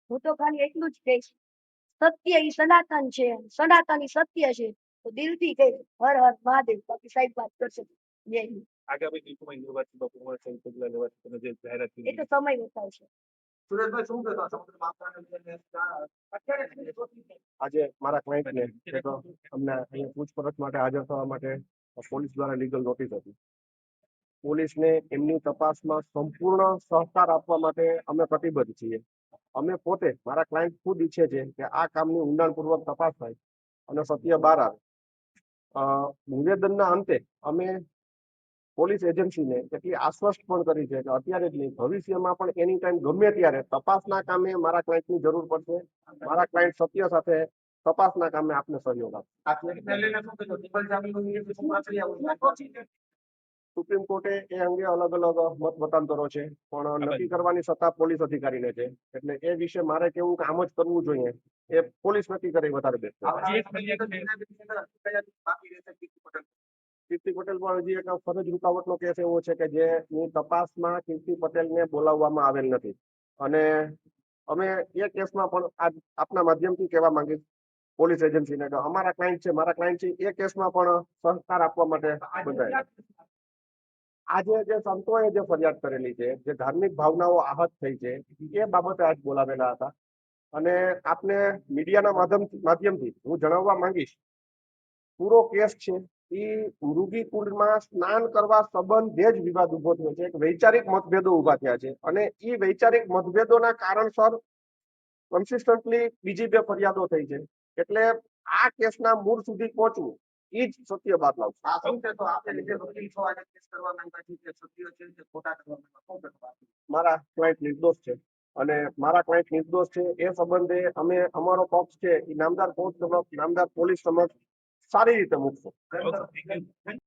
હું તો ખાલી એટલું જ કહીશ, સત્ય ઈ સનાતન છે, સનાતન ઈ સત્ય છે, તો દિલથી કહીશ હર હર મહાદેવ. બાકી સાહેબ વાત કરશે. જય હિન્દ. આગામી દિવસોમાં યુનિવર્સિટીમાં પ્રમોશન પગલા લેવા તમે જે જાહેરાત એ તો સમય બતાવશે. સુરેશભાઈ શું કહેતા આજે મારા ક્લાયન્ટને અમને અહીંયા પૂછપરછ માટે હાજર થવા માટે પોલીસ દ્વારા લીગલ નોટિસ હતી. પોલીસને એમની તપાસમાં સંપૂર્ણ સહકાર આપવા માટે અમે પ્રતિબદ્ધ છીએ. અમે પોતે મારા ક્લાયન્ટ ખુદ ઈચ્છે છે કે આ કામની ઊંડાણપૂર્વક તપાસ થાય અને સત્ય બહાર આવે. નિવેદનના અંતે અમે પોલીસ એજન્સીને એટલી આશ્વસ્ત પણ કરી છે કે અત્યારે જ નહીં, ભવિષ્યમાં પણ એની ટાઈમ ગમે ત્યારે તપાસના કામે મારા ક્લાયન્ટની જરૂર પડશે. મારા ક્લાયન્ટ સત્ય સાથે તપાસના કામે આપને સહયોગ આપશે. સુપ્રીમ કોર્ટે એ અંગે અલગ અલગ મત મતાંતરો છે, પણ નક્કી કરવાની સત્તા પોલીસ અધિકારીને છે. એટલે એ વિશે મારે કેવું કે આમ જ કરવું જોઈએ એ પોલીસ નક્કી કરે વધારે બેસ્ટ. કીર્તિ પટેલ પર હજી એક ફરજ રૂકાવટનો કેસ એવો છે કે જેની તપાસમાં કીર્તિ પટેલને બોલાવવામાં આવેલ નથી. અને અમે એ કેસમાં પણ આપના માધ્યમથી કહેવા માંગીશ પોલીસ એજન્સીને કે અમારા ક્લાયન્ટ છે, મારા ક્લાયન્ટ છે, એ કેસમાં પણ સહકાર આપવા માટે બંધાયેલા. આજે જે સંતોએ જે ફરિયાદ કરેલી છે, જે ધાર્મિક ભાવનાઓ આહત થઈ છે, એ બાબતે આજ બોલાવેલા હતા. અને આપને મીડિયાના માધ્યમથી હું જણાવવા માંગીશ, પૂરો કેસ છે એ મૃગી કુંડમાં સ્નાન કરવા સંબંધે જ વિવાદ ઉભો થયો છે. એક વૈચારિક મતભેદો ઉભા થયા છે અને એ વૈચારિક મતભેદોના કારણસર કન્સિસ્ટન્ટલી બીજી બે ફરિયાદો થઈ છે. એટલે આ કેસના મૂળ સુધી પહોંચવું એ જ સત્ય બાદ લાવશે. મારા ક્લાયન્ટ નિર્દોષ છે અને મારા ક્લાયન્ટ નિર્દોષ છે એ સંબંધે અમે અમારો પક્ષ છે એ નામદાર કોર્ટ સમક્ષ, નામદાર પોલીસ સમક્ષ સારી રીતે મૂકશું.